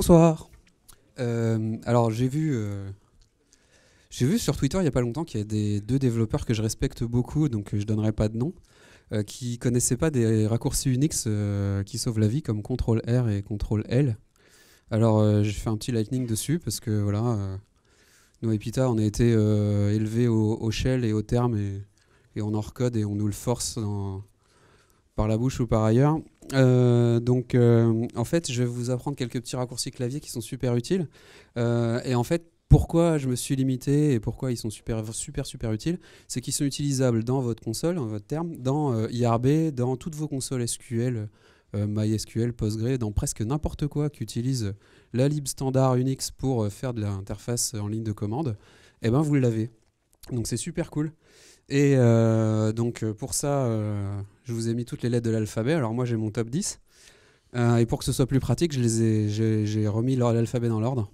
Bonsoir. Alors j'ai vu sur Twitter il n'y a pas longtemps qu'il y a deux développeurs que je respecte beaucoup, donc je donnerai pas de nom, qui connaissaient pas des raccourcis Unix qui sauvent la vie comme CTRL-R et CTRL-L. Alors j'ai fait un petit lightning dessus parce que voilà, nous à Epita on a été élevés au shell et au terme et on en recode et on nous le force par la bouche ou par ailleurs. En fait, je vais vous apprendre quelques petits raccourcis clavier qui sont super utiles. Et en fait, pourquoi je me suis limité et pourquoi ils sont super utiles, c'est qu'ils sont utilisables dans votre console, dans votre terme, dans IRB, dans toutes vos consoles SQL, MySQL, Postgre, dans presque n'importe quoi qui utilise la lib standard Unix pour faire de l'interface en ligne de commande. Et ben vous l'avez. Donc c'est super cool. Et pour ça, je vous ai mis toutes les lettres de l'alphabet. Alors moi j'ai mon top 10. Et pour que ce soit plus pratique, j'ai remis l'alphabet dans l'ordre.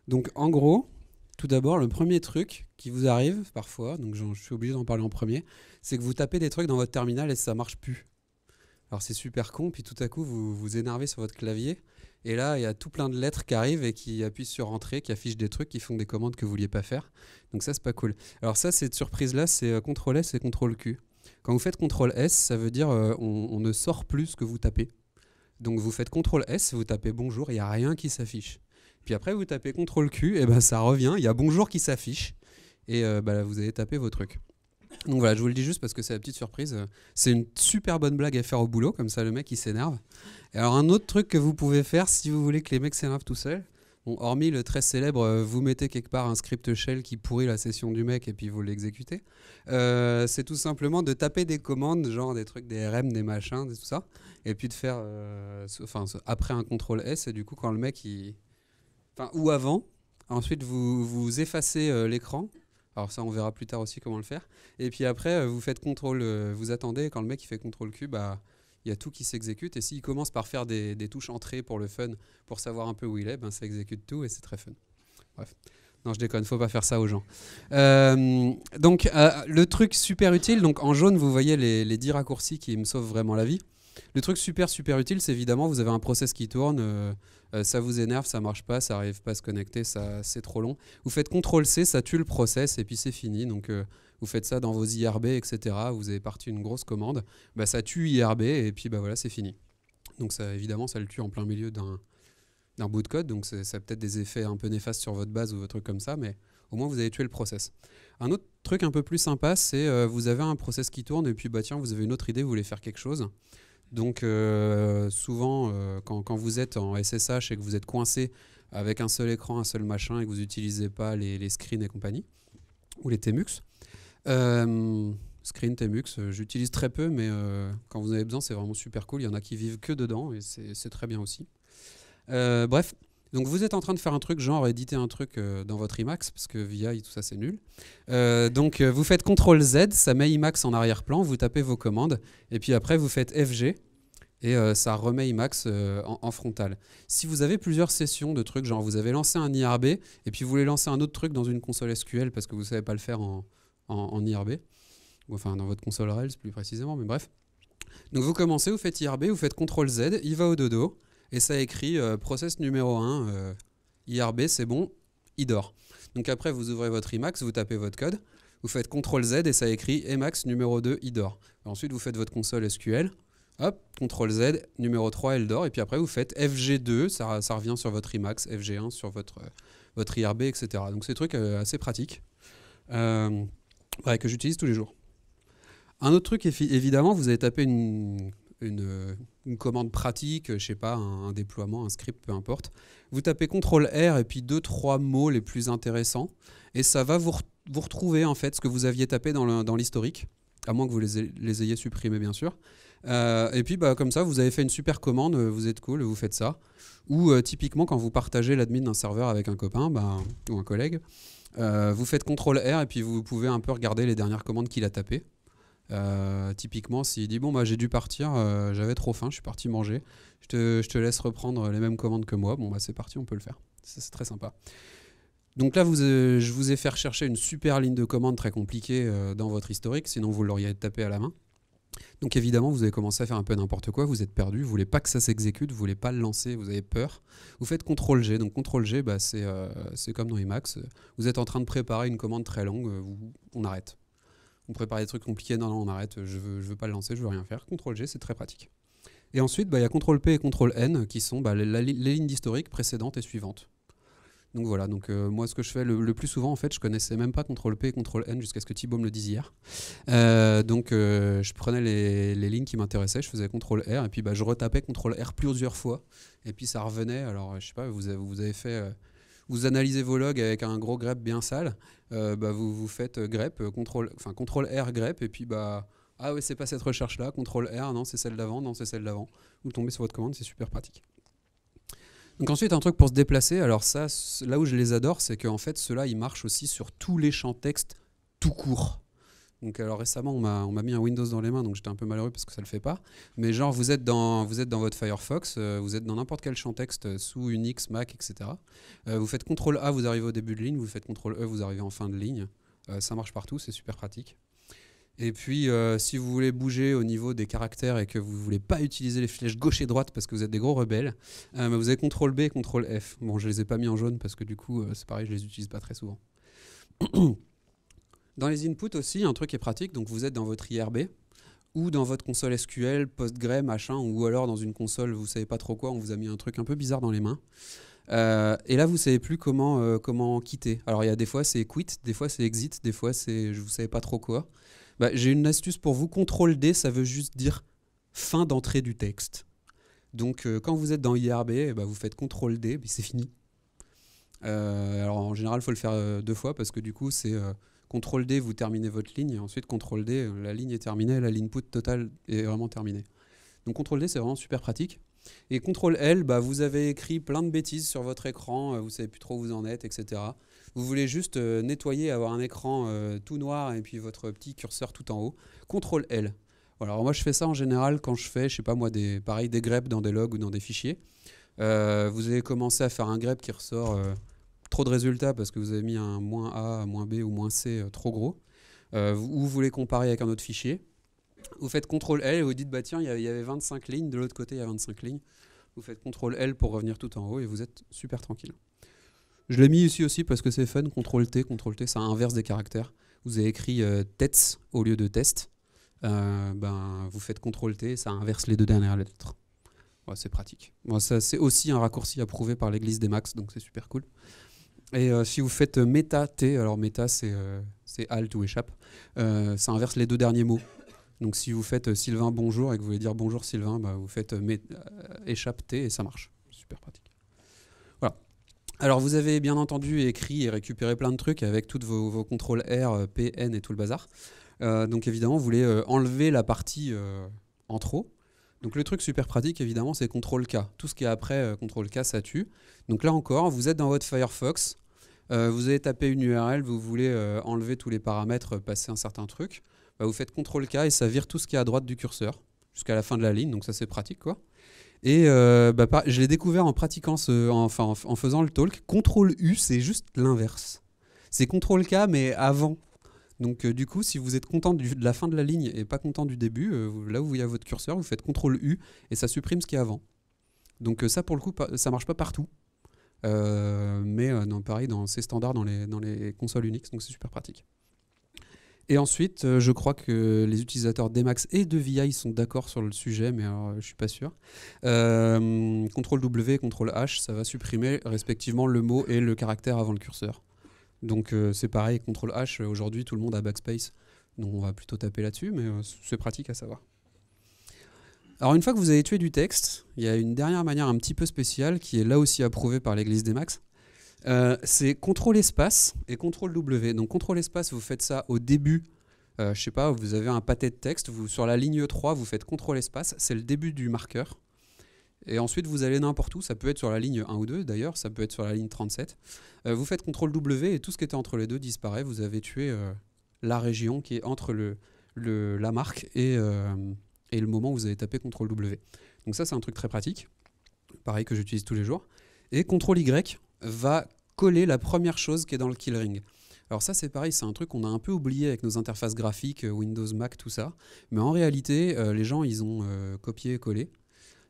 Donc en gros, tout d'abord, le premier truc qui vous arrive parfois, donc je suis obligé d'en parler en premier, c'est que vous tapez des trucs dans votre terminal et ça marche plus. Alors c'est super con, puis tout à coup vous vous énervez sur votre clavier. Et là, il y a tout plein de lettres qui arrivent et qui appuient sur Entrée, qui affichent des trucs, qui font des commandes que vous ne vouliez pas faire. Donc ça, c'est pas cool. Alors ça, cette surprise-là, c'est CTRL-S et CTRL-Q. Quand vous faites CTRL-S, ça veut dire on ne sort plus ce que vous tapez. Donc vous faites CTRL-S, vous tapez bonjour, il n'y a rien qui s'affiche. Puis après, vous tapez CTRL-Q, et ben ça revient, il y a bonjour qui s'affiche. Et là, vous avez tapé vos trucs. Donc voilà, je vous le dis juste parce que c'est la petite surprise. C'est une super bonne blague à faire au boulot, comme ça le mec il s'énerve. Et alors un autre truc que vous pouvez faire si vous voulez que les mecs s'énervent tout seuls, bon, hormis le très célèbre vous mettez quelque part un script shell qui pourrit la session du mec et puis vous l'exécutez, c'est tout simplement de taper des commandes, genre des trucs, des RM, des machins, tout ça, et puis de faire après un CTRL S, et du coup quand le mec ou avant, ensuite vous effacez l'écran. Alors ça, on verra plus tard aussi comment le faire. Et puis après, vous faites contrôle, vous attendez, quand le mec il fait contrôle Q, bah il y a tout qui s'exécute. Et s'il commence par faire des touches entrée pour le fun, pour savoir un peu où il est, ben ça exécute tout et c'est très fun. Bref. Non, je déconne, faut pas faire ça aux gens. Le truc super utile, donc en jaune, vous voyez les 10 raccourcis qui me sauvent vraiment la vie. Le truc super utile, c'est évidemment, vous avez un process qui tourne, ça vous énerve, ça marche pas, ça n'arrive pas à se connecter, c'est trop long. Vous faites CTRL-C, ça tue le process et puis c'est fini. Donc vous faites ça dans vos IRB, etc. Vous avez parti une grosse commande, bah, ça tue IRB et puis bah, voilà, c'est fini. Donc ça, évidemment, ça le tue en plein milieu d'un bout de code, donc ça a peut-être des effets un peu néfastes sur votre base ou votre truc comme ça, mais au moins vous avez tué le process. Un autre truc un peu plus sympa, c'est vous avez un process qui tourne et puis bah tiens, vous avez une autre idée, vous voulez faire quelque chose. Donc souvent, quand vous êtes en SSH et que vous êtes coincé avec un seul écran, un seul machin, et que vous n'utilisez pas les screens et compagnie, ou les TMUX, screen, TMUX, j'utilise très peu, mais quand vous en avez besoin, c'est vraiment super cool. Il y en a qui vivent que dedans, et c'est très bien aussi. Bref, donc vous êtes en train de faire un truc, genre éditer un truc dans votre Emacs, parce que VI, tout ça, c'est nul. Vous faites CTRL-Z, ça met Emacs en arrière-plan, vous tapez vos commandes, et puis après, vous faites FG, et ça remet Emacs en frontal. Si vous avez plusieurs sessions de trucs, genre vous avez lancé un IRB, et puis vous voulez lancer un autre truc dans une console SQL, parce que vous ne savez pas le faire en IRB, ou enfin dans votre console Rails plus précisément, mais bref. Donc vous commencez, vous faites IRB, vous faites CTRL-Z, il va au dodo, et ça écrit process numéro 1, IRB, c'est bon, il dort. Donc après, vous ouvrez votre Emacs, vous tapez votre code, vous faites CTRL-Z et ça écrit Emacs numéro 2, il dort. Ensuite, vous faites votre console SQL, hop, CTRL-Z, numéro 3, elle dort, et puis après, vous faites FG2, ça revient sur votre Emacs, FG1 sur votre IRB, etc. Donc c'est des trucs assez pratiques que j'utilise tous les jours. Un autre truc, évidemment, vous avez tapé une commande pratique, je sais pas, un déploiement, un script, peu importe. Vous tapez CTRL-R et puis 2-3 mots les plus intéressants et ça va vous retrouver en fait ce que vous aviez tapé dans l'historique, à moins que vous les ayez supprimés bien sûr. Et puis bah, comme ça, vous avez fait une super commande, vous êtes cool, vous faites ça. Ou typiquement quand vous partagez l'admin d'un serveur avec un copain ou un collègue, vous faites CTRL-R et puis vous pouvez un peu regarder les dernières commandes qu'il a tapées. Typiquement s'il dit bon bah j'ai dû partir, j'avais trop faim, je suis parti manger, je te laisse reprendre les mêmes commandes que moi, bon bah c'est parti, on peut le faire, c'est très sympa. Donc là je vous ai fait rechercher une super ligne de commande très compliquée dans votre historique, sinon vous l'auriez tapé à la main. Donc évidemment, vous avez commencé à faire un peu n'importe quoi, vous êtes perdu, vous voulez pas que ça s'exécute, vous voulez pas le lancer, vous avez peur. Vous faites CTRL-G. Donc CTRL-G, bah, c'est comme dans Emacs. Vous êtes en train de préparer une commande très longue, on arrête. On prépare des trucs compliqués, non, on arrête, je veux pas le lancer, je veux rien faire. CTRL-G, c'est très pratique. Et ensuite, bah, y a CTRL-P et CTRL-N qui sont bah, les lignes d'historique précédentes et suivantes. Donc voilà, donc moi ce que je fais le plus souvent, en fait, je connaissais même pas CTRL-P et CTRL-N jusqu'à ce que Thibaut me le dise hier. Donc je prenais les lignes qui m'intéressaient, je faisais CTRL-R et puis bah, je retapais CTRL-R plusieurs fois et puis ça revenait. Alors je sais pas, vous avez fait, vous analysez vos logs avec un gros grep bien sale, bah, vous faites grep, CTRL-R grep et puis bah ah ouais, c'est pas cette recherche là, CTRL-R, non c'est celle d'avant, non c'est celle d'avant. Vous tombez sur votre commande, c'est super pratique. Donc ensuite, un truc pour se déplacer, alors ça, là où je les adore, c'est qu'en fait, ceux-là, ils marchent aussi sur tous les champs texte tout court. Donc alors récemment, on m'a mis un Windows dans les mains, donc j'étais un peu malheureux parce que ça le fait pas. Mais genre, vous êtes dans votre Firefox, vous êtes dans n'importe quel champ texte sous Unix, Mac, etc. Vous faites CTRL-A, vous arrivez au début de ligne, vous faites CTRL-E, vous arrivez en fin de ligne. Ça marche partout, c'est super pratique. Et puis, si vous voulez bouger au niveau des caractères et que vous ne voulez pas utiliser les flèches gauche et droite parce que vous êtes des gros rebelles, vous avez CTRL-B et CTRL-F. Bon, je ne les ai pas mis en jaune parce que du coup, c'est pareil, je ne les utilise pas très souvent. Dans les inputs aussi, un truc qui est pratique, donc vous êtes dans votre IRB ou dans votre console SQL, Postgre, machin, ou alors dans une console, vous ne savez pas trop quoi, on vous a mis un truc un peu bizarre dans les mains. Et là, vous ne savez plus comment quitter. Alors, il y a des fois, c'est quit, des fois, c'est exit, des fois, c'est je ne savez pas trop quoi. Bah, j'ai une astuce pour vous. CTRL-D, ça veut juste dire fin d'entrée du texte. Donc, quand vous êtes dans IRB, bah, vous faites CTRL-D, puis c'est fini. Alors, en général, il faut le faire 2 fois parce que du coup, c'est CTRL-D, vous terminez votre ligne, et ensuite CTRL-D, la ligne est terminée, la l'input totale est vraiment terminée. Donc, CTRL-D, c'est vraiment super pratique. Et CTRL-L, bah, vous avez écrit plein de bêtises sur votre écran, vous ne savez plus trop où vous en êtes, etc. Vous voulez juste nettoyer, avoir un écran tout noir et puis votre petit curseur tout en haut. CTRL-L. Voilà, alors moi, je fais ça en général quand je fais, je sais pas moi, des greps dans des logs ou dans des fichiers. Vous avez commencé à faire un grep qui ressort trop de résultats parce que vous avez mis un -A, -B ou -C trop gros. Ou vous voulez comparer avec un autre fichier. Vous faites CTRL-L et vous dites, bah tiens, il y avait 25 lignes, de l'autre côté, il y a 25 lignes. Vous faites CTRL-L pour revenir tout en haut et vous êtes super tranquille. Je l'ai mis ici aussi parce que c'est fun, CTRL-T, ça inverse des caractères. Vous avez écrit TETS au lieu de test. Vous faites CTRL-T, ça inverse les 2 dernières lettres. Ouais, c'est pratique. Bon, c'est aussi un raccourci approuvé par l'église des Macs, donc c'est super cool. Et si vous faites META-T, alors META c'est Alt ou échappe, ça inverse les 2 derniers mots. Donc si vous faites Sylvain bonjour et que vous voulez dire bonjour Sylvain, bah, vous faites échappe T et ça marche. Super pratique. Voilà. Alors vous avez bien entendu écrit et récupéré plein de trucs avec toutes vos contrôles R, P, N et tout le bazar. Donc évidemment vous voulez enlever la partie en trop. Donc le truc super pratique évidemment c'est CTRL-K. Tout ce qui est après CTRL-K ça tue. Donc là encore vous êtes dans votre Firefox, vous avez tapé une URL, vous voulez enlever tous les paramètres, passer un certain truc. Bah, vous faites CTRL-K et ça vire tout ce qui est à droite du curseur jusqu'à la fin de la ligne, donc ça c'est pratique quoi. Et je l'ai découvert en pratiquant, en faisant le talk. CTRL-U c'est juste l'inverse. C'est CTRL-K mais avant. Donc du coup si vous êtes content de la fin de la ligne et pas content du début, là où il y a votre curseur, vous faites CTRL-U et ça supprime ce qui est avant. Donc ça pour le coup ça marche pas partout. Mais non, pareil, c'est standard dans les consoles Unix, donc c'est super pratique. Et ensuite, je crois que les utilisateurs d'Emacs et de VI sont d'accord sur le sujet, mais alors, je ne suis pas sûr. CTRL-W et CTRL-H, ça va supprimer respectivement le mot et le caractère avant le curseur. Donc c'est pareil, CTRL-H, aujourd'hui tout le monde a backspace, donc on va plutôt taper là-dessus, mais c'est pratique à savoir. Alors une fois que vous avez tué du texte, il y a une dernière manière un petit peu spéciale qui est là aussi approuvée par l'église d'Emacs. C'est CTRL espace et CTRL W. Donc CTRL espace, vous faites ça au début. Je sais pas, vous avez un pâté de texte, sur la ligne 3, vous faites CTRL espace, c'est le début du marqueur. Et ensuite, vous allez n'importe où, ça peut être sur la ligne 1 ou 2 d'ailleurs, ça peut être sur la ligne 37. Vous faites CTRL W et tout ce qui était entre les deux disparaît. Vous avez tué la région qui est entre la marque et le moment où vous avez tapé CTRL W. Donc ça, c'est un truc très pratique, pareil que j'utilise tous les jours. Et CTRL Y va coller la première chose qui est dans le kill ring. Alors ça c'est pareil, c'est un truc qu'on a un peu oublié avec nos interfaces graphiques, Windows, Mac, tout ça. Mais en réalité, les gens ils ont copié-collé.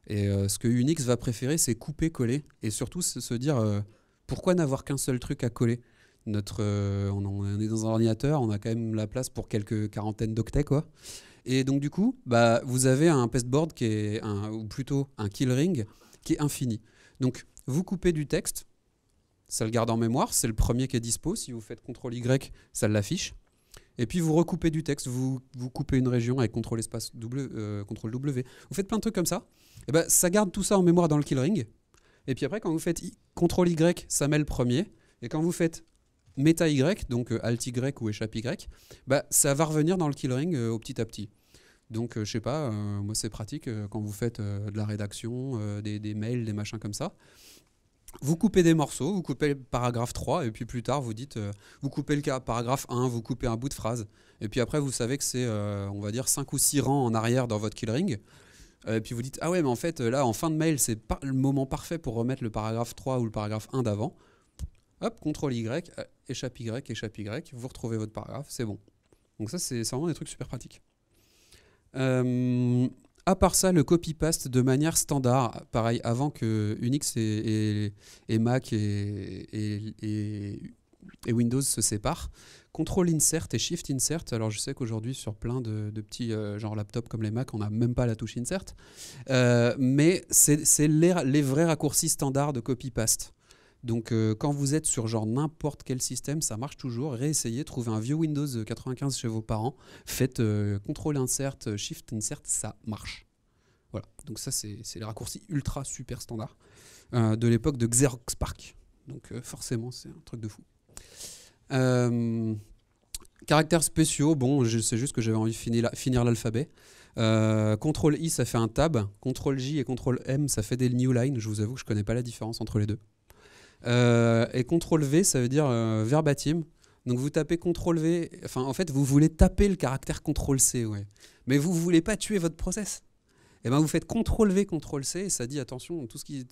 Et ce que Unix va préférer, c'est couper-coller. Et surtout se dire pourquoi n'avoir qu'un seul truc à coller. On est dans un ordinateur, on a quand même la place pour quelques quarantaines d'octets, quoi. Et donc du coup, bah, vous avez un pasteboard qui est ou plutôt un kill ring qui est infini. Donc vous coupez du texte, ça le garde en mémoire, c'est le premier qui est dispo. Si vous faites CTRL-Y, ça l'affiche. Et puis vous recoupez du texte, vous coupez une région avec CTRL espace CTRL W. Vous faites plein de trucs comme ça. Et ben, ça garde tout ça en mémoire dans le kill ring. Et puis après, quand vous faites CTRL Y, ça met le premier. Et quand vous faites Meta Y, donc Alt Y ou échappe Y, bah, ça va revenir dans le kill ring au petit à petit. Donc je sais pas, moi c'est pratique quand vous faites de la rédaction, des mails, des machins comme ça. Vous coupez des morceaux, vous coupez le paragraphe 3, et puis plus tard vous dites, vous coupez le paragraphe 1, vous coupez un bout de phrase, et puis après vous savez que c'est, on va dire, 5 ou 6 rangs en arrière dans votre kill ring. Et puis vous dites, ah ouais, mais en fait, là, en fin de mail, c'est le moment parfait pour remettre le paragraphe 3 ou le paragraphe 1 d'avant. Hop, CTRL Y, échappe Y, vous retrouvez votre paragraphe, c'est bon. Donc ça, c'est vraiment des trucs super pratiques. À part ça, le copy-paste de manière standard, pareil, avant que Unix et Mac et Windows se séparent, CTRL Insert et Shift Insert. Alors je sais qu'aujourd'hui sur plein de petits genre laptops comme les Mac, on n'a même pas la touche Insert, mais c'est les vrais raccourcis standards de copy-paste. Donc quand vous êtes sur genre n'importe quel système, ça marche toujours. Réessayez, trouvez un vieux Windows 95 chez vos parents, faites CTRL Insert, Shift Insert, ça marche. Voilà, donc ça c'est les raccourcis ultra super standards de l'époque de Xerox PARC. Donc forcément c'est un truc de fou. Caractères spéciaux, bon, c'est juste que j'avais envie de finir l'alphabet. CTRL I, ça fait un tab. CTRL J et CTRL M, ça fait des new lines. Je vous avoue que je ne connais pas la différence entre les deux. Et CTRL V, ça veut dire verbatim. Donc vous tapez CTRL V, enfin en fait vous voulez taper le caractère CTRL C, ouais. Mais vous ne voulez pas tuer votre process. Et ben vous faites CTRL V, CTRL C, et ça dit attention, ce qui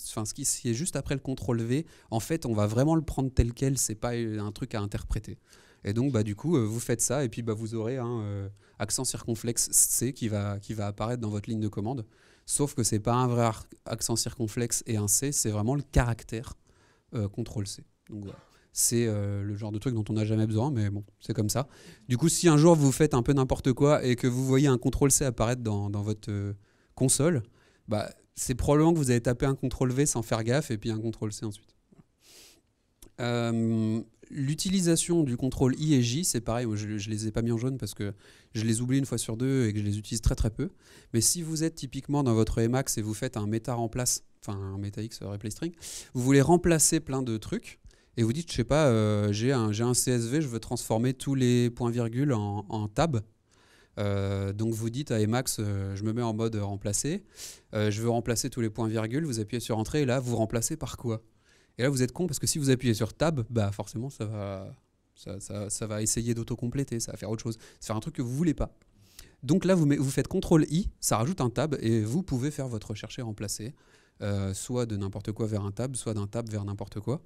est juste après le CTRL V, en fait on va vraiment le prendre tel quel, c'est pas un truc à interpréter. Et donc bah, du coup vous faites ça, et puis bah, vous aurez un accent circonflexe C qui va apparaître dans votre ligne de commande. Sauf que c'est pas un vrai accent circonflexe et un C, c'est vraiment le caractère CTRL C. Donc voilà. C'est le genre de truc dont on n'a jamais besoin, mais bon, c'est comme ça. Du coup, si un jour vous faites un peu n'importe quoi et que vous voyez un CTRL C apparaître dans votre console, bah, c'est probablement que vous avez tapé un CTRL V sans faire gaffe et puis un CTRL C ensuite. L'utilisation du CTRL I et J, c'est pareil, moi, je les ai pas mis en jaune parce que je les oublie une fois sur deux et que je les utilise très très peu. Mais si vous êtes typiquement dans votre Emacs et vous faites un meta remplace, enfin un meta-x replay string, vous voulez remplacer plein de trucs et vous dites, je sais pas, j'ai un CSV, je veux transformer tous les points-virgules en tab. Donc vous dites à Emacs, je me mets en mode remplacer, je veux remplacer tous les points-virgules, vous appuyez sur Entrée et là vous remplacez par quoi? Et là vous êtes con parce que si vous appuyez sur Tab, bah forcément ça va essayer d'autocompléter, ça va faire autre chose, ça va faire un truc que vous voulez pas. Donc là vous faites CTRL I, ça rajoute un tab et vous pouvez faire votre recherche et remplacer, soit de n'importe quoi vers un tab, soit d'un tab vers n'importe quoi.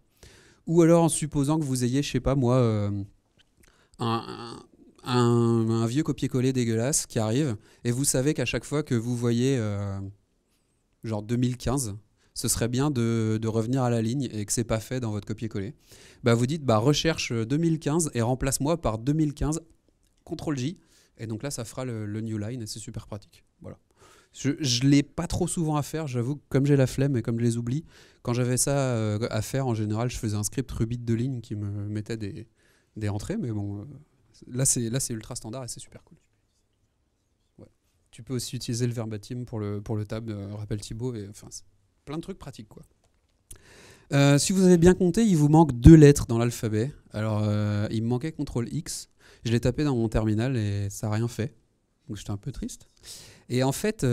Ou alors en supposant que vous ayez, je sais pas moi, un vieux copier-coller dégueulasse qui arrive et vous savez qu'à chaque fois que vous voyez genre 2015, ce serait bien de revenir à la ligne et que c'est pas fait dans votre copier-coller. Bah vous dites recherche 2015 et remplace-moi par 2015 CTRL J et donc là ça fera le new line et c'est super pratique. Voilà. Je l'ai pas trop souvent à faire, j'avoue que comme j'ai la flemme et comme je les oublie, quand j'avais ça à faire en général je faisais un script Ruby de 2 lignes qui me mettait des entrées, mais bon là c'est ultra standard et c'est super cool. Ouais. Tu peux aussi utiliser le verbatim pour le tab, rappelle Thibaut, et enfin plein de trucs pratiques quoi. Si vous avez bien compté, il vous manque 2 lettres dans l'alphabet. Alors il me manquait CTRL X, je l'ai tapé dans mon terminal et ça n'a rien fait, donc j'étais un peu triste. Et en fait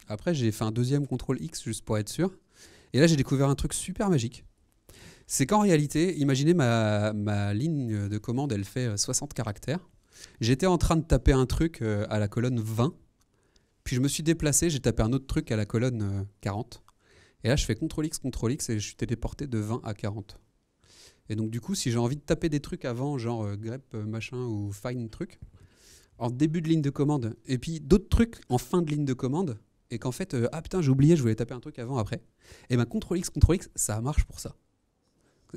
après j'ai fait un deuxième CTRL X juste pour être sûr, et là j'ai découvert un truc super magique. C'est qu'en réalité, imaginez ma ligne de commande, elle fait 60 caractères. J'étais en train de taper un truc à la colonne 20, puis je me suis déplacé, j'ai tapé un autre truc à la colonne 40. Et là, je fais CTRL X et je suis téléporté de 20 à 40. Et donc du coup, si j'ai envie de taper des trucs avant, genre grep machin ou find truc, en début de ligne de commande, et puis d'autres trucs en fin de ligne de commande, et qu'en fait, ah putain, j'ai oublié, je voulais taper un truc avant, après, et ben CTRL X, ça marche pour ça.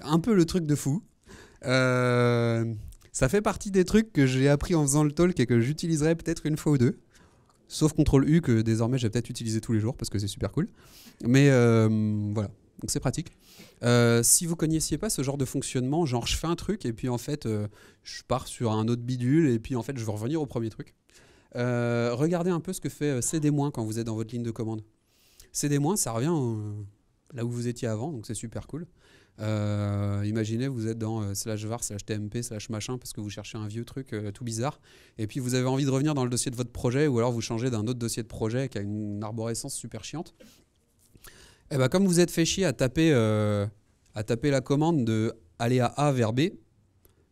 Un peu le truc de fou. Ça fait partie des trucs que j'ai appris en faisant le talk et que j'utiliserai peut-être une fois ou deux. Sauf CTRL-U que désormais j'ai peut-être utilisé tous les jours parce que c'est super cool. Mais voilà, donc c'est pratique. Si vous connaissiez pas ce genre de fonctionnement, genre je fais un truc et puis en fait je pars sur un autre bidule et puis en fait je veux revenir au premier truc. Regardez un peu ce que fait CD- quand vous êtes dans votre ligne de commande. CD-, ça revient là où vous étiez avant, donc c'est super cool. Imaginez vous êtes dans /var /tmp /machin parce que vous cherchez un vieux truc tout bizarre et puis vous avez envie de revenir dans le dossier de votre projet ou alors vous changez d'un autre dossier de projet qui a une arborescence super chiante. Et ben comme vous êtes fait chier à taper la commande de aller à A vers B,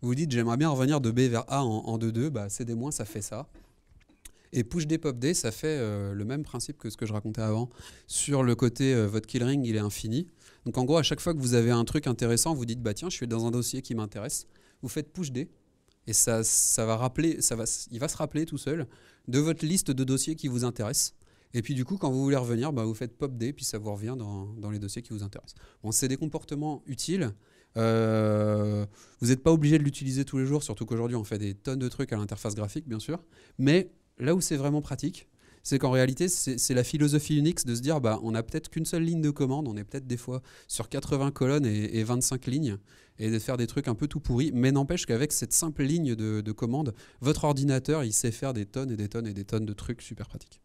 vous dites j'aimerais bien revenir de B vers A en 2-2, bah CD- ça fait ça. Et push-D, pop-D, ça fait le même principe que ce que je racontais avant. Sur le côté, votre kill ring, il est infini. Donc en gros, à chaque fois que vous avez un truc intéressant, vous dites, bah tiens, je suis dans un dossier qui m'intéresse. Vous faites push-D. Et ça va rappeler, il va se rappeler tout seul de votre liste de dossiers qui vous intéressent. Et puis du coup, quand vous voulez revenir, bah, vous faites pop-D, puis ça vous revient dans les dossiers qui vous intéressent. Bon, c'est des comportements utiles. Vous n'êtes pas obligé de l'utiliser tous les jours, surtout qu'aujourd'hui, on fait des tonnes de trucs à l'interface graphique, bien sûr. Mais là où c'est vraiment pratique, c'est qu'en réalité, c'est la philosophie Unix de se dire bah, on n'a peut-être qu'une seule ligne de commande, on est peut-être des fois sur 80 colonnes et 25 lignes, et de faire des trucs un peu tout pourris, mais n'empêche qu'avec cette simple ligne de commande, votre ordinateur, il sait faire des tonnes et des tonnes et des tonnes de trucs super pratiques.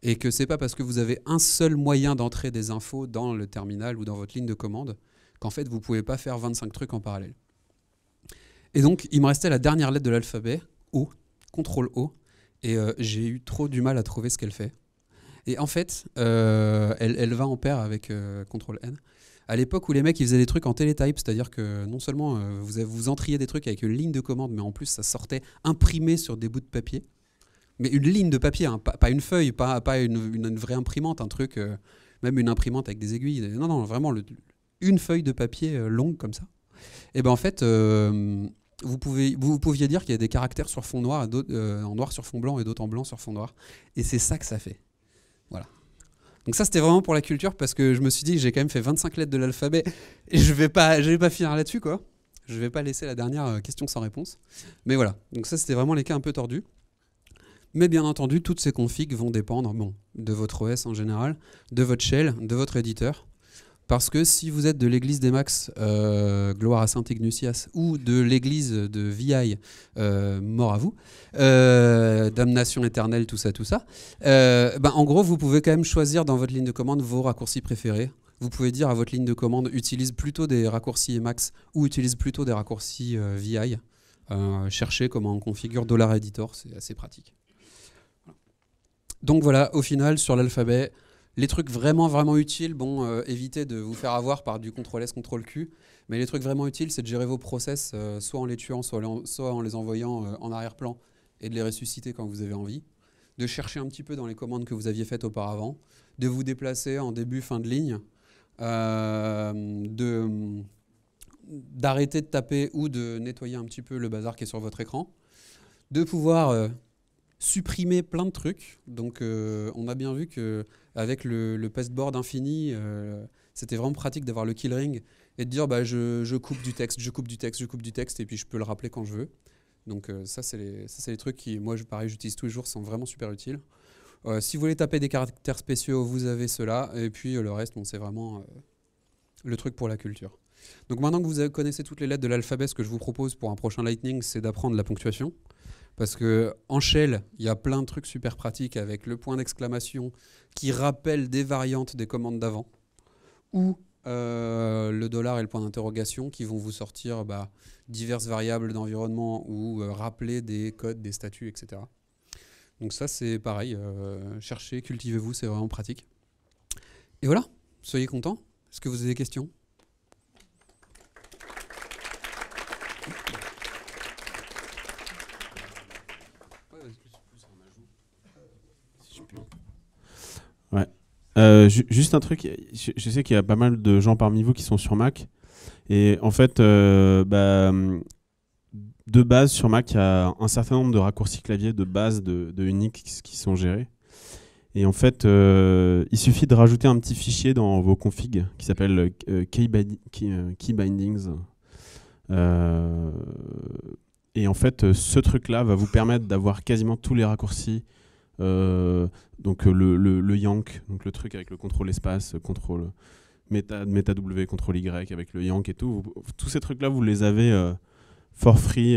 Et que c'est pas parce que vous avez un seul moyen d'entrer des infos dans le terminal ou dans votre ligne de commande qu'en fait, vous ne pouvez pas faire 25 trucs en parallèle. Et donc, il me restait la dernière lettre de l'alphabet, O, CTRL-O, et j'ai eu trop du mal à trouver ce qu'elle fait. Et en fait, elle va en paire avec CTRL-N. À l'époque où les mecs ils faisaient des trucs en télétype, c'est-à-dire que non seulement vous entriez des trucs avec une ligne de commande, mais en plus ça sortait imprimé sur des bouts de papier. Mais une ligne de papier, hein, pas une feuille, pas une vraie imprimante, un truc, même une imprimante avec des aiguilles. Non, non, vraiment une feuille de papier longue comme ça. Et ben en fait, vous pouviez dire qu'il y a des caractères sur fond noir, en noir sur fond blanc et d'autres en blanc sur fond noir. Et c'est ça que ça fait. Voilà. Donc ça, c'était vraiment pour la culture parce que je me suis dit que j'ai quand même fait 25 lettres de l'alphabet et je vais pas finir là-dessus, quoi. Je vais pas laisser la dernière question sans réponse. Mais voilà. Donc ça, c'était vraiment les cas un peu tordus. Mais bien entendu, toutes ces configs vont dépendre de votre OS en général, de votre shell, de votre éditeur. Parce que si vous êtes de l'église des Max, gloire à Saint Ignucias, ou de l'église de VI, mort à vous, damnation éternelle, tout ça, en gros, vous pouvez quand même choisir dans votre ligne de commande vos raccourcis préférés. Vous pouvez dire à votre ligne de commande, utilise plutôt des raccourcis Emacs ou utilise plutôt des raccourcis VI. Cherchez comment on configure $editor, c'est assez pratique. Donc voilà, au final, sur l'alphabet, les trucs vraiment, vraiment utiles, évitez de vous faire avoir par du CTRL-S, CTRL-Q, mais les trucs vraiment utiles, c'est de gérer vos process, soit en les tuant, soit en les envoyant en arrière-plan, et de les ressusciter quand vous avez envie, de chercher un petit peu dans les commandes que vous aviez faites auparavant, de vous déplacer en début, fin de ligne, d'arrêter de taper ou de nettoyer un petit peu le bazar qui est sur votre écran, de pouvoir supprimer plein de trucs. Donc on a bien vu qu'avec le pasteboard infini, c'était vraiment pratique d'avoir le kill ring et de dire je coupe du texte, je coupe du texte et puis je peux le rappeler quand je veux. Donc ça c'est les trucs qui, moi pareil, j'utilise tous les jours, sont vraiment super utiles. Si vous voulez taper des caractères spéciaux, vous avez cela, et puis le reste, c'est vraiment le truc pour la culture. Donc maintenant que vous connaissez toutes les lettres de l'alphabet, ce que je vous propose pour un prochain Lightning, c'est d'apprendre la ponctuation. Parce qu'en shell, il y a plein de trucs super pratiques avec le point d'exclamation qui rappelle des variantes des commandes d'avant, ou le $ et le point d'interrogation qui vont vous sortir diverses variables d'environnement ou rappeler des codes, des statuts, etc. Donc ça, c'est pareil. Cherchez, cultivez-vous, c'est vraiment pratique. Et voilà, soyez contents. Est-ce que vous avez des questions ? Ouais. Juste un truc, je sais qu'il y a pas mal de gens parmi vous qui sont sur Mac. Et en fait, de base sur Mac, il y a un certain nombre de raccourcis clavier de base de Unix qui sont gérés. Et en fait, il suffit de rajouter un petit fichier dans vos configs qui s'appelle key bindings. Et en fait, ce truc-là va vous permettre d'avoir quasiment tous les raccourcis. Donc le yank, donc le truc avec le contrôle espace, contrôle méta W, contrôle Y avec le yank et tout. Tous ces trucs-là, vous les avez for free.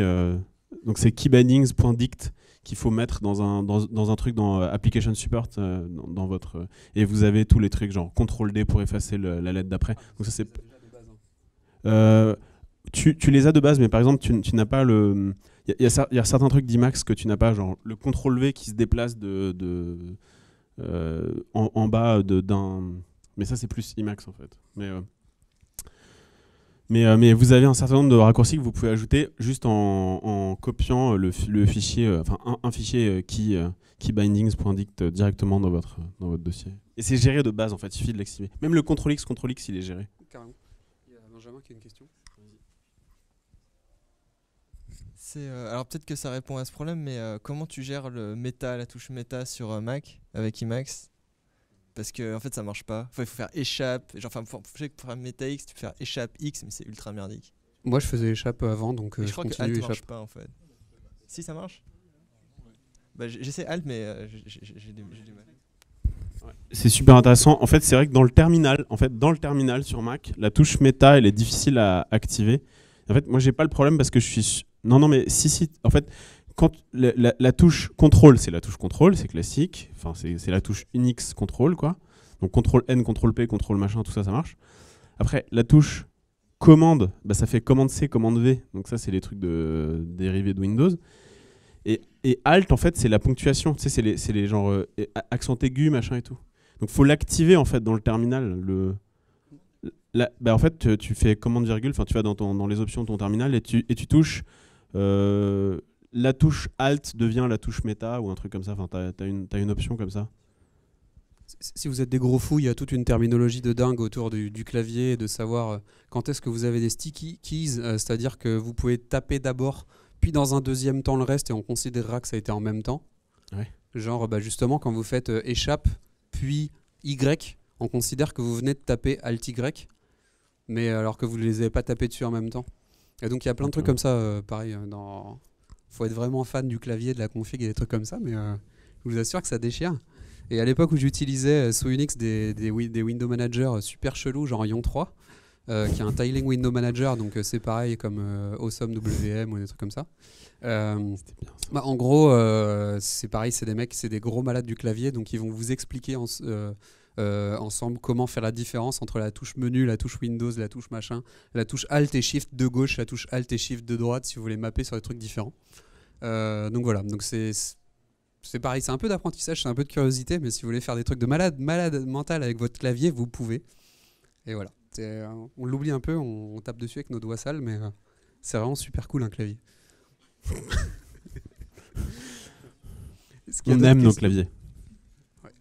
Donc c'est keybindings.dict qu'il faut mettre dans un truc dans application support dans votre et vous avez tous les trucs genre contrôle D pour effacer la lettre d'après. Donc ça c'est tu les as de base, mais par exemple tu n'as pas le il y a certains trucs d'Emacs que tu n'as pas, genre le contrôle V qui se déplace en bas d'un, mais ça c'est plus Emacs en fait. Mais vous avez un certain nombre de raccourcis que vous pouvez ajouter juste en copiant le fichier, enfin un fichier keybindings.dict directement dans votre dossier. Et c'est géré de base en fait, il suffit de l'activer. Même le CTRL-X, CTRL-X, il est géré. Carrément. Il y a Benjamin qui a une question. Alors peut-être que ça répond à ce problème, mais comment tu gères le méta, la touche méta sur Mac avec Emacs? Parce que en fait ça marche pas. Enfin, il faut faire échappe. Genre, je sais que pour faire méta X, tu peux faire échappe X, mais c'est ultra merdique. Moi, je faisais échappe avant, donc je je crois que continue Alt échappe. marche pas en fait. Si ça marche. Bah, j'essaie Alt, mais j'ai du mal. C'est super intéressant. En fait, c'est vrai que dans le terminal sur Mac, la touche méta, elle est difficile à activer. En fait, moi, j'ai pas le problème parce que je suis. Non, mais si. En fait, quand la touche contrôle, c'est la touche contrôle, c'est classique. Enfin, c'est la touche Unix contrôle, quoi. Donc contrôle N, contrôle P, contrôle machin, tout ça, ça marche. Après, la touche commande, bah, ça fait commande C, commande V. Donc ça, c'est les trucs dérivés de Windows. Et Alt, en fait, c'est la ponctuation. Tu sais, c'est les genres accent aigu, machin et tout. Donc faut l'activer en fait dans le terminal. Bah, en fait, tu fais commande virgule, enfin tu vas dans les options de ton terminal et tu touches la touche Alt devient la touche méta ou un truc comme ça. Enfin, t'as une option comme ça. Si vous êtes des gros fous, il y a toute une terminologie de dingue autour du clavier, de savoir quand est-ce que vous avez des sticky keys, c'est-à-dire que vous pouvez taper d'abord, puis dans un deuxième temps le reste, et on considérera que ça a été en même temps. Ouais. Genre, justement, quand vous faites échappe, puis Y, on considère que vous venez de taper Alt Y, mais alors que vous ne les avez pas tapés dessus en même temps. Et donc il y a plein de trucs comme ça, pareil. Faut être vraiment fan du clavier, de la config et des trucs comme ça, mais je vous assure que ça déchire. Et à l'époque où j'utilisais sous Unix des window managers super chelous, genre Ion 3, qui est un tiling window manager, donc c'est pareil comme Awesome WM ou des trucs comme ça. Bah, en gros, c'est pareil, c'est des mecs, c'est des gros malades du clavier, donc ils vont vous expliquer ensemble comment faire la différence entre la touche menu, la touche Windows, la touche machin, la touche Alt et Shift de gauche, la touche Alt et Shift de droite, si vous voulez mapper sur des trucs différents. Donc voilà, donc c'est pareil, c'est un peu d'apprentissage, c'est un peu de curiosité, mais si vous voulez faire des trucs de malade mental avec votre clavier, vous pouvez. Et voilà, on l'oublie un peu, on tape dessus avec nos doigts sales, mais c'est vraiment super cool un clavier. On aime nos claviers. Ouais.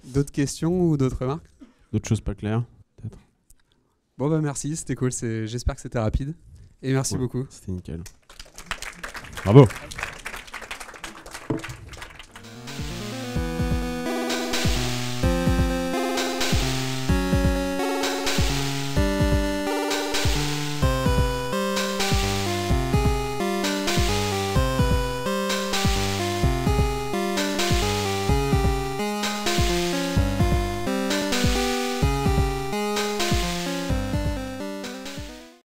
D'autres questions ou d'autres remarques? D'autres choses pas claires, peut-être? Bon bah merci, c'était cool, j'espère que c'était rapide. Et merci beaucoup. C'était nickel. Bravo.